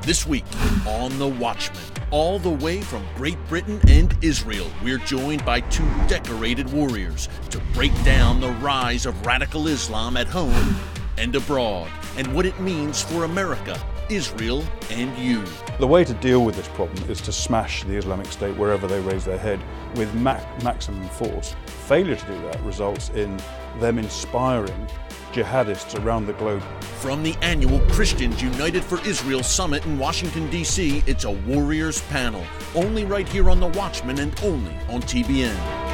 This week on The Watchman, all the way from Great Britain and Israel, we're joined by two decorated warriors to break down the rise of radical Islam at home and abroad, and what it means for America, Israel, and you. The way to deal with this problem is to smash the Islamic State wherever they raise their head with maximum force. Failure to do that results in them inspiring jihadists around the globe. From the annual Christians United for Israel Summit in Washington, D.C., it's a Warriors panel, only right here on The Watchman and only on TBN.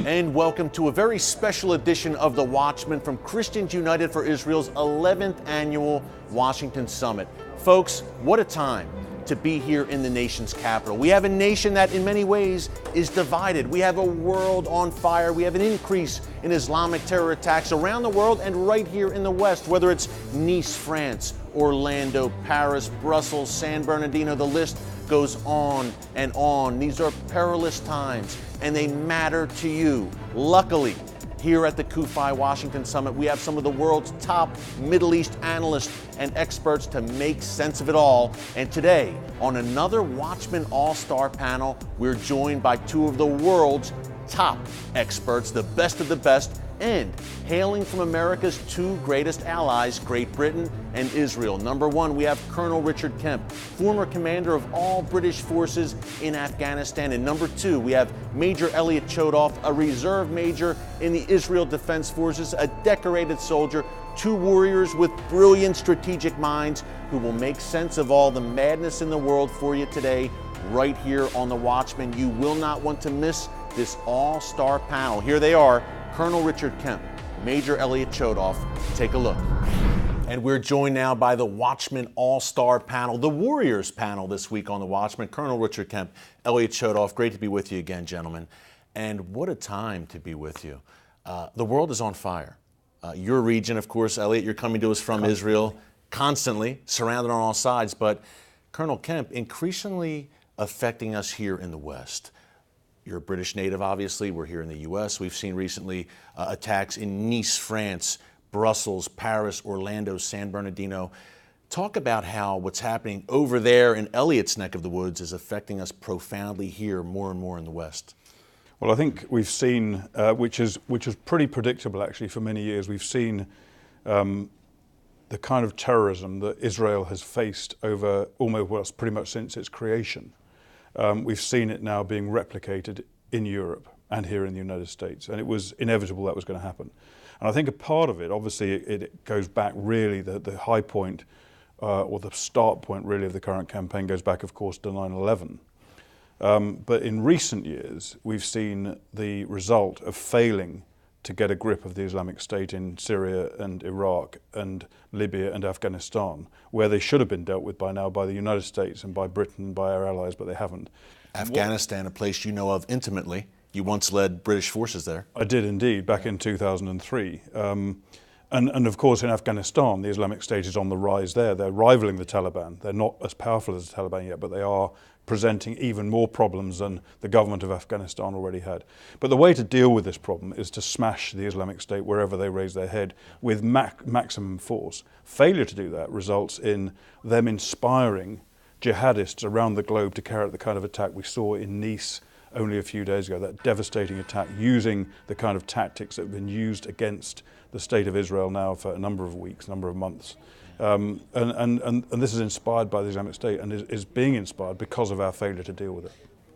And welcome to a very special edition of The Watchman from Christians United for Israel's 11th annual Washington Summit. Folks, what a time to be here in the nation's capital. We have a nation that in many ways is divided. We have a world on fire. We have an increase in Islamic terror attacks around the world and right here in the West, whether it's Nice, France, Orlando, Paris, Brussels, San Bernardino, the list goes on and on. These are perilous times, and they matter to you. Luckily, here at the CUFI Washington Summit, we have some of the world's top Middle East analysts and experts to make sense of it all. And today, on another Watchman All-Star panel, we're joined by two of the world's top experts, the best of the best, and hailing from America's two greatest allies, Great Britain and Israel. Number one, we have Colonel Richard Kemp, former commander of all British forces in Afghanistan. And number two, we have Major Elliot Chodoff, a reserve major in the Israel Defense Forces, a decorated soldier, two warriors with brilliant strategic minds who will make sense of all the madness in the world for you today, right here on The Watchman. You will not want to miss this all-star panel. Here they are, Colonel Richard Kemp, Major Elliot Chodoff. Take a look. And we're joined now by the Watchman All-Star panel, the Warriors panel this week on The Watchman. Colonel Richard Kemp, Elliot Chodoff, great to be with you again, gentlemen. And what a time to be with you. The world is on fire. Your region, of course, Elliot, you're coming to us from Israel, constantly surrounded on all sides. But Colonel Kemp, increasingly affecting us here in the West. You're a British native, obviously. We're here in the U.S. We've seen recently attacks in Nice, France, Brussels, Paris, Orlando, San Bernardino. Talk about how what's happening over there in Elliot's neck of the woods is affecting us profoundly here more and more in the West. Well, I think we've seen, which is pretty predictable actually for many years, we've seen the kind of terrorism that Israel has faced over almost pretty much since its creation. We've seen it now being replicated in Europe and here in the United States, and it was inevitable that was going to happen. And I think a part of it, obviously, it goes back really, the high point or the start point really of the current campaign goes back, of course, to 9/11. But in recent years, we've seen the result of failing to get a grip of the Islamic State in Syria and Iraq and Libya and Afghanistan, where they should have been dealt with by now by the United States and by Britain and by our allies, but they haven't. Afghanistan, a place you know of intimately. You once led British forces there. I did indeed, back in 2003. And of course in Afghanistan, the Islamic State is on the rise there. They're rivaling the Taliban. They're not as powerful as the Taliban yet, but they are presenting even more problems than the government of Afghanistan already had. But the way to deal with this problem is to smash the Islamic State wherever they raise their head with maximum force. Failure to do that results in them inspiring jihadists around the globe to carry out the kind of attack we saw in Nice only a few days ago, that devastating attack using the kind of tactics that have been used against the state of Israel now for a number of weeks, number of months. And this is inspired by the Islamic State and is being inspired because of our failure to deal with it.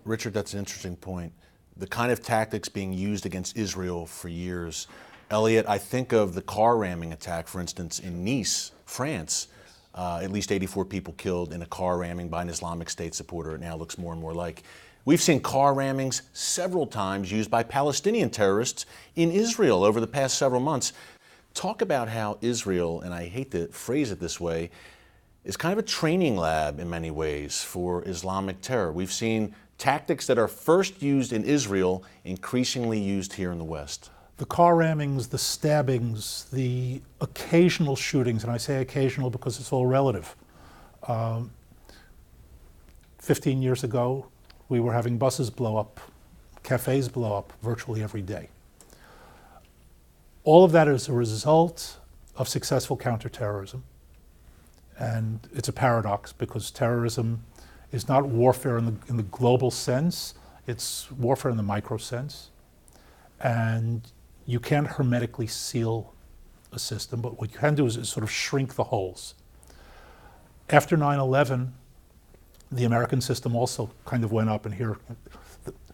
Richard, that's an interesting point. The kind of tactics being used against Israel for years. Elliot, I think of the car ramming attack, for instance, in Nice, France. At least 84 people killed in a car ramming by an Islamic State supporter. It now looks more and more like. We've seen car rammings several times used by Palestinian terrorists in Israel over the past several months. Talk about how Israel, and I hate to phrase it this way, is kind of a training lab in many ways for Islamic terror. We've seen tactics that are first used in Israel increasingly used here in the West. The car rammings, the stabbings, the occasional shootings, and I say occasional because it's all relative. 15 years ago, we were having buses blow up, cafes blow up virtually every day. All of that is a result of successful counterterrorism. And it's a paradox because terrorism is not warfare in the global sense, it's warfare in the micro sense. And you can't hermetically seal a system, but what you can do is sort of shrink the holes. After 9/11, the American system also kind of went up, and here,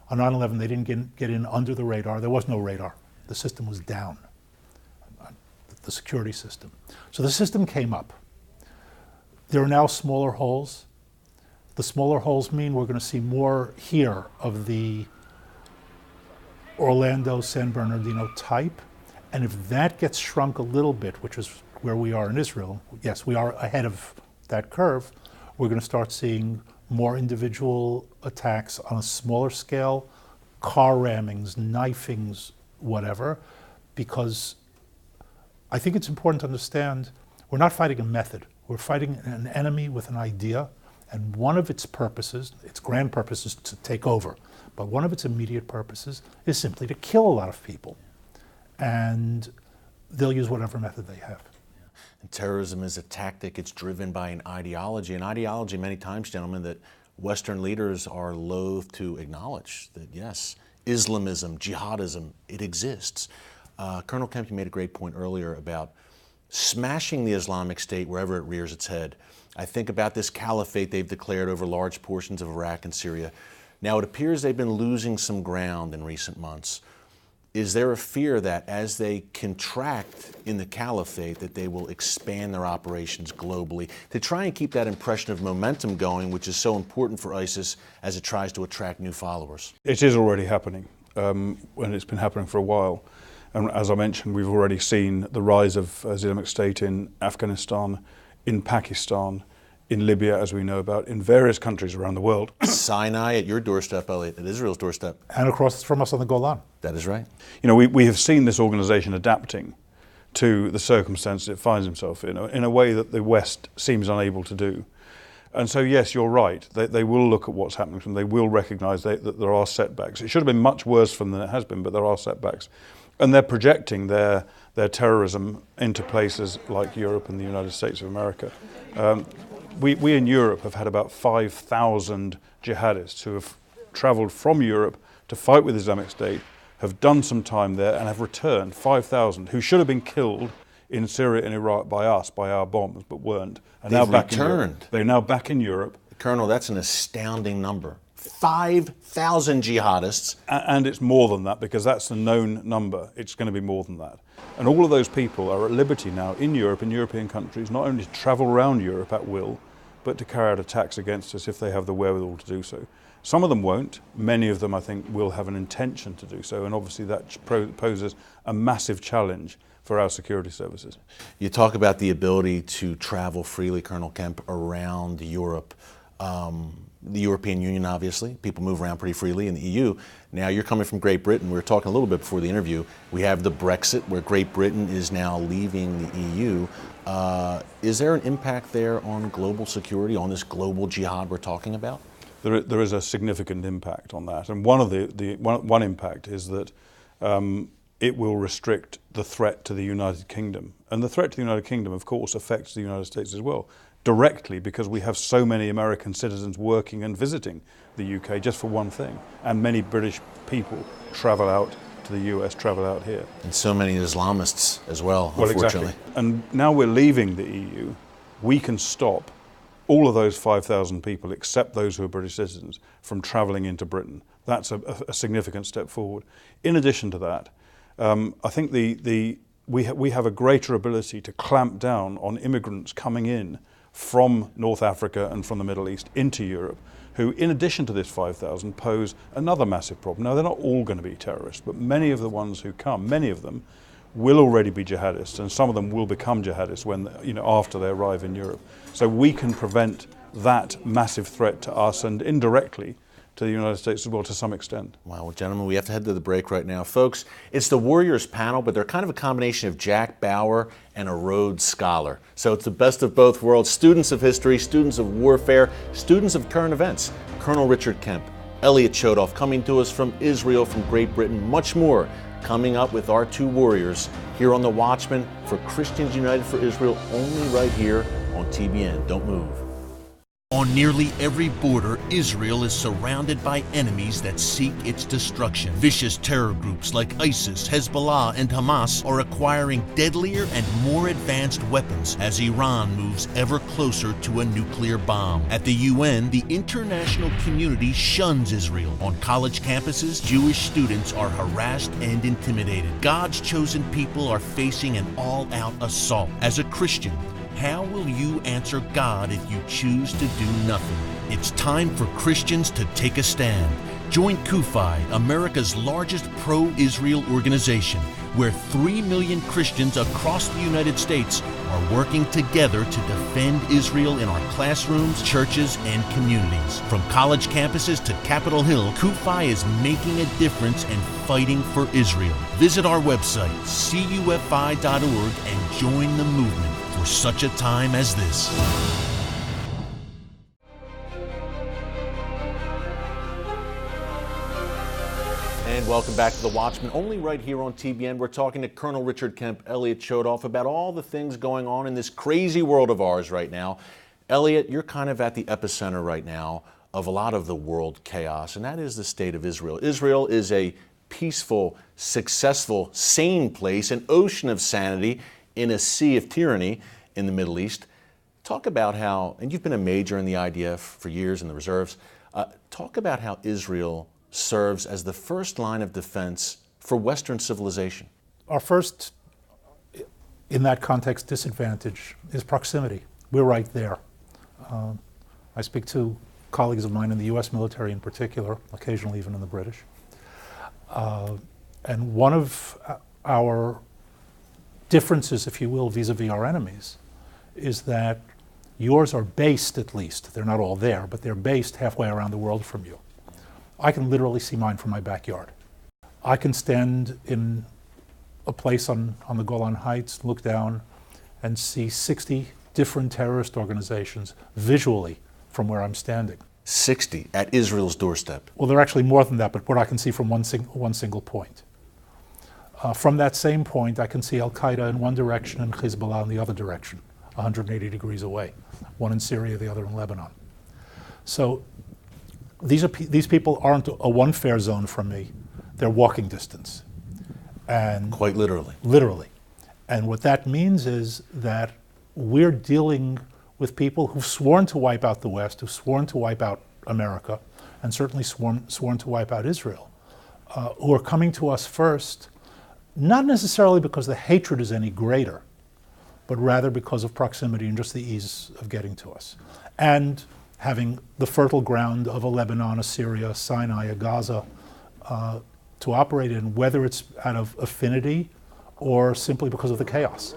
on 9/11, they didn't get in under the radar. There was no radar. The system was down, the security system. So the system came up. There are now smaller holes. The smaller holes mean we're going to see more here of the Orlando, San Bernardino type. And if that gets shrunk a little bit, which is where we are in Israel, yes, we are ahead of that curve, we're going to start seeing more individual attacks on a smaller scale, car rammings, knifings, whatever, because I think it's important to understand we're not fighting a method. We're fighting an enemy with an idea, and one of its purposes, its grand purpose is to take over, but one of its immediate purposes is simply to kill a lot of people. And they'll use whatever method they have. And terrorism is a tactic. It's driven by an ideology many times, gentlemen, that Western leaders are loath to acknowledge that, yes, Islamism, jihadism, it exists. Colonel Kemp, you made a great point earlier about smashing the Islamic State wherever it rears its head. I think about this caliphate they've declared over large portions of Iraq and Syria. Now, it appears they've been losing some ground in recent months. Is there a fear that as they contract in the caliphate that they will expand their operations globally to try and keep that impression of momentum going, which is so important for ISIS as it tries to attract new followers? It is already happening, and it's been happening for a while. And as I mentioned, we've already seen the rise of Islamic State in Afghanistan, in Pakistan, in Libya, as we know about, in various countries around the world. Sinai at your doorstep, Elliot, at Israel's doorstep. And across from us on the Golan. That is right. You know, we have seen this organization adapting to the circumstances it finds itself in a way that the West seems unable to do. And so, yes, you're right. They will look at what's happening to them. They will recognize that there are setbacks. It should have been much worse for them than it has been, but there are setbacks. And they're projecting their terrorism into places like Europe and the United States of America. We in Europe have had about 5,000 jihadists who have traveled from Europe to fight with Islamic State, have done some time there and have returned, 5,000, who should have been killed in Syria and Iraq by us, by our bombs, but weren't. And they've now back returned. in Europe. They're now back in Europe. Colonel, that's an astounding number. 5,000 jihadists. And it's more than that because that's the known number. It's going to be more than that. And all of those people are at liberty now in Europe, in European countries, not only to travel around Europe at will, but to carry out attacks against us if they have the wherewithal to do so. Some of them won't. Many of them, I think, will have an intention to do so. And obviously that poses a massive challenge for our security services. You talk about the ability to travel freely, Colonel Kemp, around Europe. The European Union, obviously. People move around pretty freely in the EU. Now, you're coming from Great Britain. We were talking a little bit before the interview. We have the Brexit, where Great Britain is now leaving the EU. Is there an impact there on global security, on this global jihad we're talking about? There is a significant impact on that. And one impact is that it will restrict the threat to the United Kingdom. And the threat to the United Kingdom, of course, affects the United States as well. Directly, because we have so many American citizens working and visiting the UK just for one thing. And many British people travel out to the US, travel out here. And so many Islamists as well, unfortunately. Exactly. And now we're leaving the EU, we can stop all of those 5,000 people, except those who are British citizens, from travelling into Britain. That's a significant step forward. In addition to that, I think we have a greater ability to clamp down on immigrants coming in from North Africa and from the Middle East into Europe, who, in addition to this 5,000, pose another massive problem. Now, they're not all going to be terrorists, but many of the ones who come, many of them will already be jihadists, and some of them will become jihadists when, after they arrive in Europe. So we can prevent that massive threat to us and indirectly to the United States as well to some extent. Wow, well, gentlemen, we have to head to the break right now. Folks, it's the Warriors panel, but they're kind of a combination of Jack Bauer and a Rhodes Scholar. So it's the best of both worlds, students of history, students of warfare, students of current events. Colonel Richard Kemp, Elliot Chodoff coming to us from Israel, from Great Britain, much more coming up with our two warriors here on The Watchman for Christians United for Israel, only right here on TBN. Don't move. On nearly every border, Israel is surrounded by enemies that seek its destruction. Vicious terror groups like ISIS, Hezbollah, and Hamas are acquiring deadlier and more advanced weapons as Iran moves ever closer to a nuclear bomb. At the UN, the international community shuns Israel. On college campuses, Jewish students are harassed and intimidated. God's chosen people are facing an all-out assault. As a Christian, how will you answer God if you choose to do nothing? It's time for Christians to take a stand. Join CUFI, America's largest pro-Israel organization, where 3 million Christians across the United States are working together to defend Israel in our classrooms, churches, and communities. From college campuses to Capitol Hill, CUFI is making a difference and fighting for Israel. Visit our website, CUFI.org, and join the movement for such a time as this. And welcome back to The Watchman, only right here on TBN. We're talking to Colonel Richard Kemp, Elliot Chodoff, about all the things going on in this crazy world of ours right now. Elliot, you're kind of at the epicenter right now of a lot of the world chaos, and that is the state of Israel. Israel is a peaceful, successful, sane place, an ocean of sanity in a sea of tyranny in the Middle East. Talk about how, and you've been a major in the IDF for years in the reserves, talk about how Israel serves as the first line of defense for Western civilization. Our first, in that context, disadvantage is proximity. We're right there. I speak to colleagues of mine in the US military in particular, occasionally even in the British. And one of our differences, if you will, vis-a-vis our enemies, is that yours are based, at least, they're not all there, but they're based halfway around the world from you. I can literally see mine from my backyard. I can stand in a place on the Golan Heights, look down, and see 60 different terrorist organizations visually from where I'm standing. 60 at Israel's doorstep. Well, there are actually more than that, but what I can see from one single point. From that same point, I can see Al-Qaeda in one direction and Hezbollah in the other direction, 180 degrees away, one in Syria, the other in Lebanon. So these people aren't a one-fare zone from me, they're walking distance. And quite literally. Literally. And what that means is that we're dealing with people who've sworn to wipe out the West, who've sworn to wipe out America, and certainly sworn to wipe out Israel, who are coming to us first, not necessarily because the hatred is any greater, but rather because of proximity and just the ease of getting to us. And having the fertile ground of a Lebanon, a Syria, a Sinai, a Gaza to operate in, whether it's out of affinity or simply because of the chaos.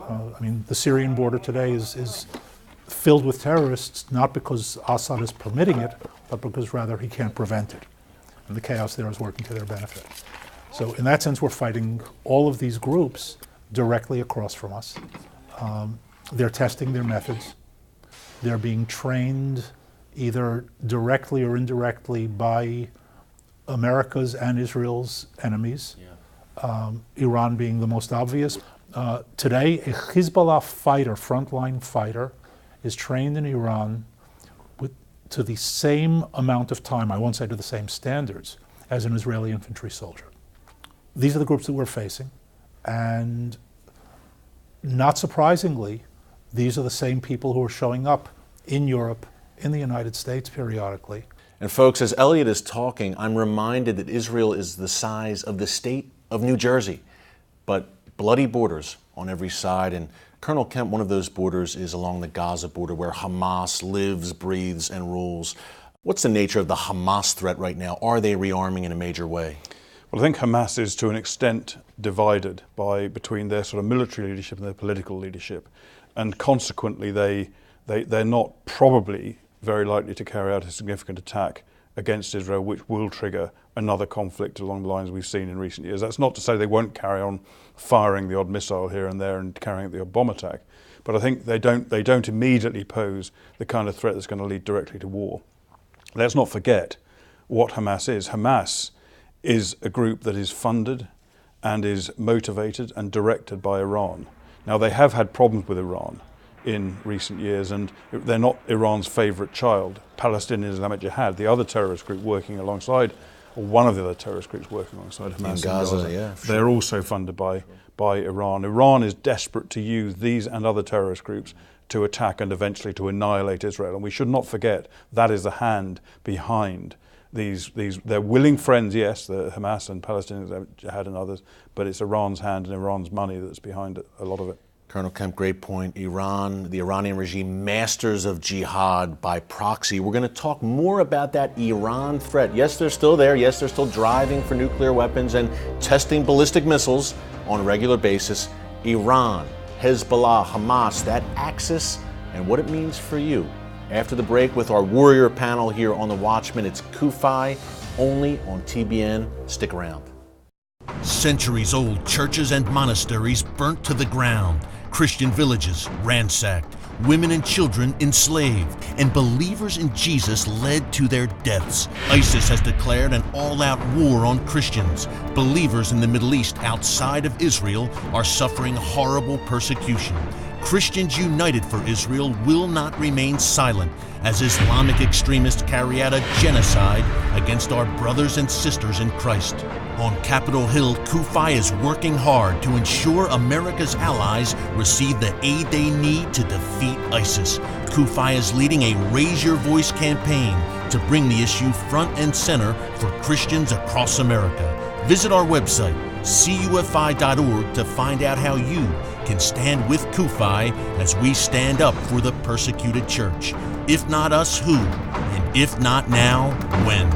I mean, the Syrian border today is filled with terrorists, not because Assad is permitting it, but because rather he can't prevent it. And the chaos there is working to their benefit. So in that sense, we're fighting all of these groups directly across from us. They're testing their methods. They're being trained either directly or indirectly by America's and Israel's enemies, Iran being the most obvious. Today, a Hezbollah fighter, frontline fighter, is trained in Iran to the same amount of time, I won't say to the same standards, as an Israeli infantry soldier. These are the groups that we're facing, and not surprisingly, these are the same people who are showing up in Europe, in the United States periodically. And folks, as Elliot is talking, I'm reminded that Israel is the size of the state of New Jersey, but bloody borders on every side. And Colonel Kemp, one of those borders is along the Gaza border where Hamas lives, breathes, and rules. What's the nature of the Hamas threat right now? Are they rearming in a major way? Well, I think Hamas is to an extent divided between their sort of military leadership and their political leadership, and consequently they're not probably very likely to carry out a significant attack against Israel, which will trigger another conflict along the lines we've seen in recent years. That's not to say they won't carry on firing the odd missile here and there and carrying out the odd bomb attack, but I think they don't immediately pose the kind of threat that's going to lead directly to war. Let's not forget what Hamas is. Hamas is a group that is funded and is motivated and directed by Iran. Now, they have had problems with Iran in recent years, and they're not Iran's favourite child. Palestinian Islamic Jihad, the other terrorist group working alongside, or one of the other terrorist groups working alongside Hamas in Gaza, yeah, they're also funded by Iran. Iran is desperate to use these and other terrorist groups to attack and eventually to annihilate Israel. And we should not forget that is the hand behind these. They're willing friends, yes, the Hamas and Palestinian Jihad and others, but it's Iran's hand and Iran's money that's behind a lot of it. Colonel Kemp, great point. Iran, the Iranian regime, masters of jihad by proxy. We're going to talk more about that Iran threat. Yes, they're still there. Yes, they're still driving for nuclear weapons and testing ballistic missiles on a regular basis. Iran, Hezbollah, Hamas, that axis, and what it means for you. After the break with our warrior panel here on The Watchman, it's CUFI, only on TBN. Stick around. Centuries-old churches and monasteries burnt to the ground, Christian villages ransacked, women and children enslaved, and believers in Jesus led to their deaths. ISIS has declared an all-out war on Christians. Believers in the Middle East outside of Israel are suffering horrible persecution. Christians United for Israel will not remain silent as Islamic extremists carry out a genocide against our brothers and sisters in Christ. On Capitol Hill, CUFI is working hard to ensure America's allies receive the aid they need to defeat ISIS. CUFI is leading a Raise Your Voice campaign to bring the issue front and center for Christians across America. Visit our website, CUFI.org, to find out how you can stand with CUFI as we stand up for the persecuted church. If not us, who? And if not now, when?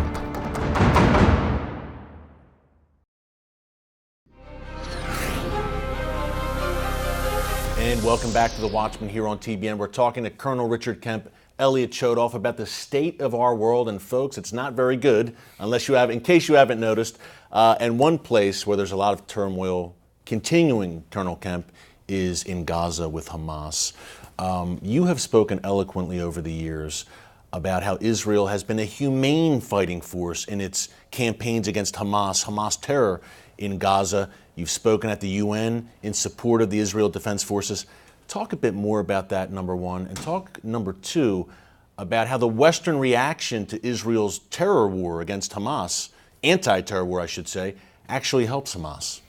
And welcome back to The Watchman here on TBN. We're talking to Colonel Richard Kemp, Elliot Chodoff, about the state of our world. And folks, it's not very good, in case you haven't noticed. And one place where there's a lot of turmoil continuing, Colonel Kemp, is in Gaza with Hamas. You have spoken eloquently over the years about how Israel has been a humane fighting force in its campaigns against Hamas terror in Gaza. You've spoken at the UN in support of the Israel Defense Forces. Talk a bit more about that, number one, and talk, number two, about how the Western reaction to Israel's terror war against Hamas, anti-terror war, I should say, actually helps Hamas.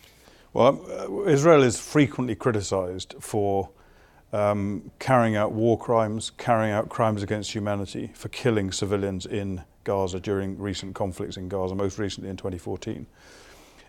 Well, Israel is frequently criticized for carrying out war crimes, carrying out crimes against humanity, for killing civilians in Gaza during recent conflicts in Gaza, most recently in 2014.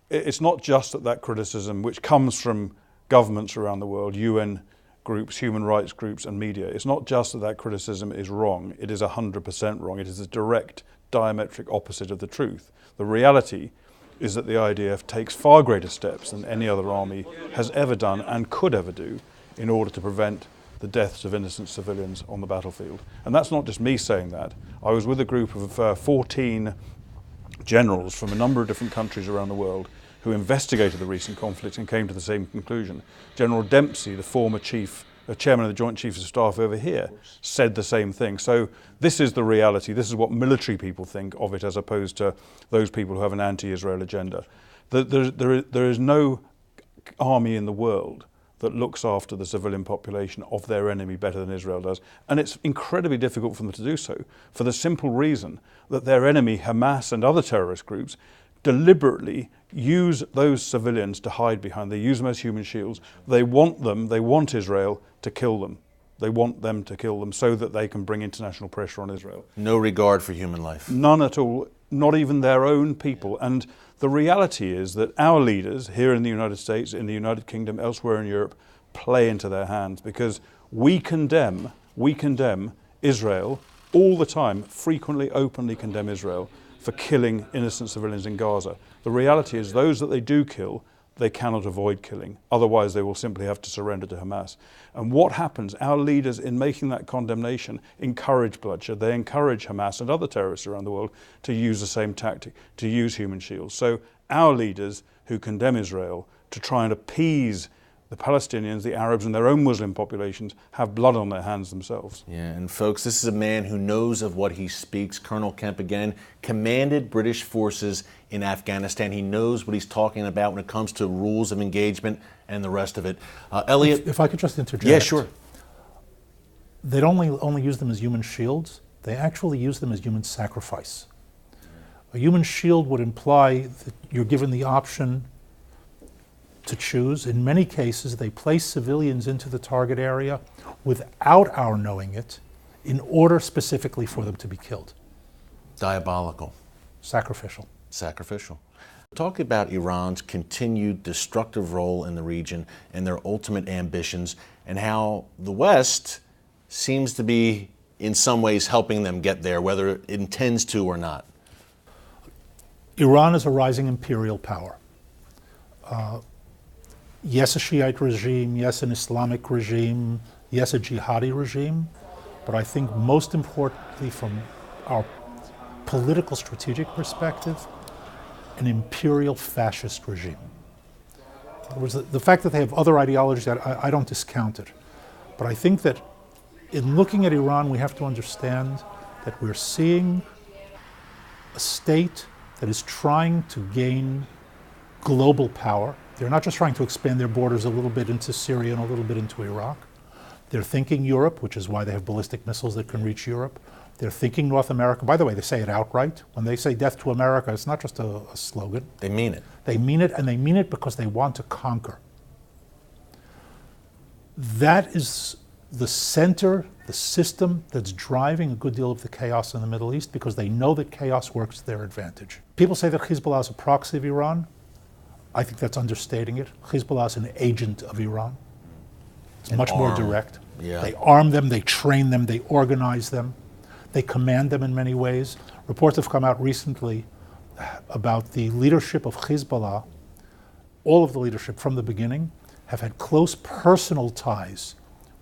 It's not just that criticism, which comes from governments around the world, UN groups, human rights groups and media. It's not just that criticism is wrong, it is 100% wrong. It is a direct diametric opposite of the truth. The reality is that the IDF takes far greater steps than any other army has ever done and could ever do in order to prevent the deaths of innocent civilians on the battlefield. And that's not just me saying that. I was with a group of 14 generals from a number of different countries around the world who investigated the recent conflict and came to the same conclusion. General Dempsey, the former chairman of the Joint Chiefs of Staff over here, said the same thing. So this is the reality. This is what military people think of it, as opposed to those people who have an anti-Israel agenda. There is no army in the world that looks after the civilian population of their enemy better than Israel does. And it's incredibly difficult for them to do so, for the simple reason that their enemy, Hamas and other terrorist groups, deliberately use those civilians to hide behind. They use them as human shields. They want Israel to kill them. They want them to kill them so that they can bring international pressure on Israel. No regard for human life. None at all, not even their own people. And the reality is that our leaders here in the United States, in the United Kingdom, elsewhere in Europe, play into their hands, because we condemn Israel all the time, frequently, openly condemn Israel for killing innocent civilians in Gaza. The reality is those that they do kill, they cannot avoid killing. Otherwise, they will simply have to surrender to Hamas. And what happens? Our leaders, in making that condemnation, encourage bloodshed. They encourage Hamas and other terrorists around the world to use the same tactic, to use human shields. So our leaders who condemn Israel to try and appease the Palestinians, the Arabs, and their own Muslim populations have blood on their hands themselves. Yeah, and folks, this is a man who knows of what he speaks. Colonel Kemp, again, commanded British forces in Afghanistan. He knows what he's talking about when it comes to rules of engagement and the rest of it. Elliot? If I could just interject. Yeah, sure. They don't only use them as human shields, they actually use them as human sacrifice. A human shield would imply that you're given the option to choose. In many cases, they place civilians into the target area without our knowing it, in order specifically for them to be killed. Diabolical. Sacrificial. Sacrificial. Talk about Iran's continued destructive role in the region and their ultimate ambitions, and how the West seems to be, in some ways, helping them get there, whether it intends to or not. Iran is a rising imperial power. Yes, a Shiite regime, yes, an Islamic regime, yes, a jihadi regime, but I think most importantly from our political strategic perspective, an imperial fascist regime. In other words, the fact that they have other ideologies, I don't discount it, but I think that in looking at Iran, we have to understand that we're seeing a state that is trying to gain global power. They're not just trying to expand their borders a little bit into Syria and a little bit into Iraq. They're thinking Europe, which is why they have ballistic missiles that can reach Europe. They're thinking North America. By the way, they say it outright. When they say death to America, it's not just a slogan. They mean it. They mean it, and they mean it because they want to conquer. That is the center, the system that's driving a good deal of the chaos in the Middle East, because they know that chaos works to their advantage. People say that Hezbollah is a proxy of Iran. I think that's understating it. Hezbollah is an agent of Iran. It's much more direct. Yeah. They arm them, they train them, they organize them, they command them in many ways. Reports have come out recently about the leadership of Hezbollah. All of the leadership from the beginning have had close personal ties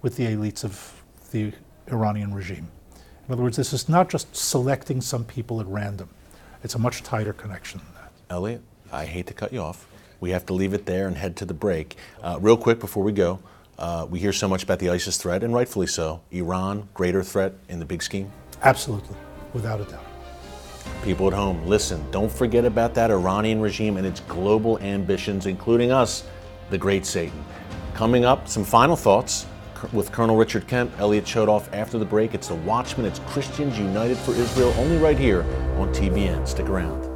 with the elites of the Iranian regime. In other words, this is not just selecting some people at random. It's a much tighter connection than that. Elliot, I hate to cut you off. We have to leave it there and head to the break. Real quick before we go, we hear so much about the ISIS threat, and rightfully so. Iran, greater threat in the big scheme? Absolutely, without a doubt. People at home, listen, don't forget about that Iranian regime and its global ambitions, including us, the great Satan. Coming up, some final thoughts with Colonel Richard Kemp, Elliot Chodoff. After the break, it's the Watchman, it's Christians United for Israel, only right here on TBN. Stick around.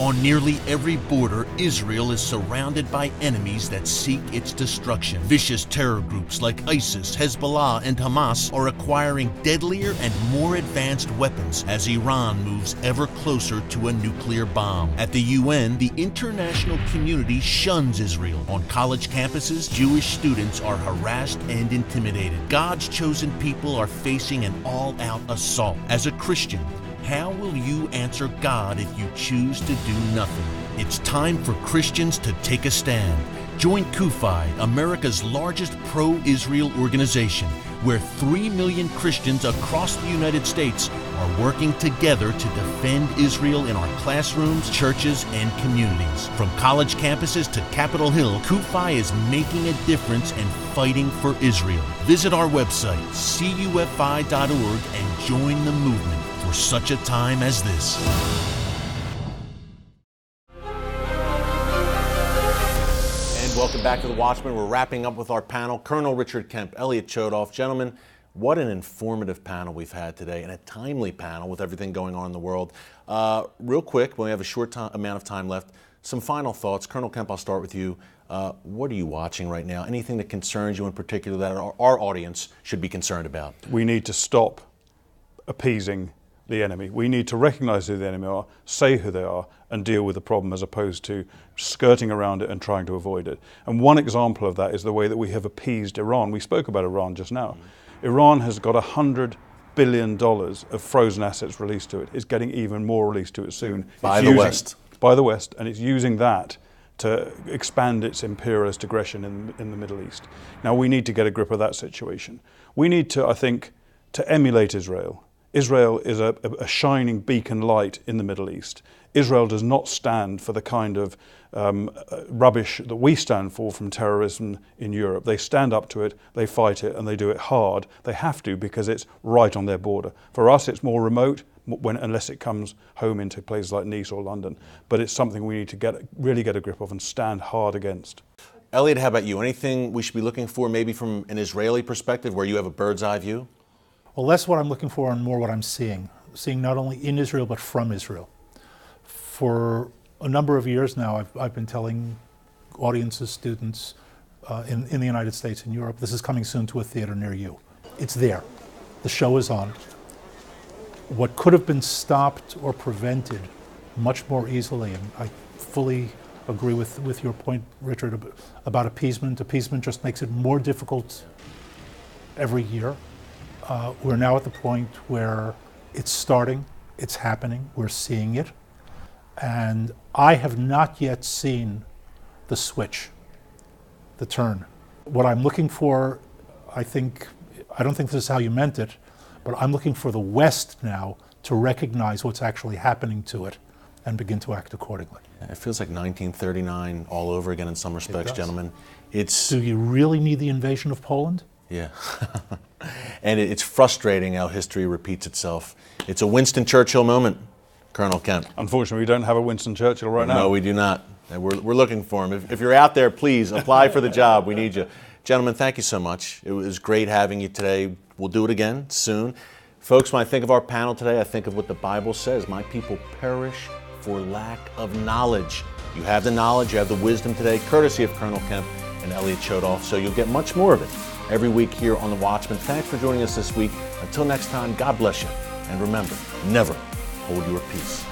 On nearly every border, Israel is surrounded by enemies that seek its destruction. Vicious terror groups like ISIS, Hezbollah, and Hamas are acquiring deadlier and more advanced weapons as Iran moves ever closer to a nuclear bomb. At the UN, the international community shuns Israel. On college campuses, Jewish students are harassed and intimidated. God's chosen people are facing an all-out assault. As a Christian, how will you answer God if you choose to do nothing? It's time for Christians to take a stand. Join CUFI, America's largest pro-Israel organization, where 3 million Christians across the United States are working together to defend Israel in our classrooms, churches, and communities. From college campuses to Capitol Hill, CUFI is making a difference and fighting for Israel. Visit our website, CUFI.org, and join the movement for such a time as this. And welcome back to the Watchman. We're wrapping up with our panel. Colonel Richard Kemp, Elliot Chodoff. Gentlemen, what an informative panel we've had today, and a timely panel with everything going on in the world. Real quick, when we have a short amount of time left, some final thoughts. Colonel Kemp, I'll start with you. What are you watching right now? Anything that concerns you in particular that our audience should be concerned about? We need to stop appeasing the enemy. We need to recognize who the enemy are, say who they are, and deal with the problem as opposed to skirting around it and trying to avoid it. And one example of that is the way that we have appeased Iran. We spoke about Iran just now. Iran has got 100 billion of frozen assets released to it. It's getting even more released to it soon. By the West. By the West, and it's using that to expand its imperialist aggression in the Middle East. Now we need to get a grip of that situation. We need to, I think, to emulate Israel. Israel is a shining beacon light in the Middle East. Israel does not stand for the kind of rubbish that we stand for from terrorism in Europe. They stand up to it, they fight it, and they do it hard. They have to because it's right on their border. For us, it's more remote, unless it comes home into places like Nice or London. But it's something we need to really get a grip of and stand hard against. Elliot, how about you? Anything we should be looking for maybe from an Israeli perspective where you have a bird's eye view? Well, less what I'm looking for and more what I'm seeing not only in Israel but from Israel. For a number of years now, I've been telling audiences, students in the United States and Europe, this is coming soon to a theater near you. It's there. The show is on. What could have been stopped or prevented much more easily, and I fully agree with your point, Richard, about appeasement. Appeasement just makes it more difficult every year. We're now at the point where it's starting, it's happening, we're seeing it. And I have not yet seen the switch, the turn. What I'm looking for, I don't think this is how you meant it, but I'm looking for the West now to recognize what's actually happening to it and begin to act accordingly. It feels like 1939 all over again in some respects, gentlemen. Do you really need the invasion of Poland? Yeah. And it's frustrating how history repeats itself. It's a Winston Churchill moment, Colonel Kemp. Unfortunately, we don't have a Winston Churchill right now. No, we do not. And we're looking for him. If you're out there, please apply for the job. We need you. Gentlemen, thank you so much. It was great having you today. We'll do it again soon. Folks, when I think of our panel today, I think of what the Bible says. My people perish for lack of knowledge. You have the knowledge, you have the wisdom today, courtesy of Colonel Kemp and Elliot Chodoff. So you'll get much more of it every week here on The Watchman. Thanks for joining us this week. Until next time, God bless you. And remember, never hold your peace.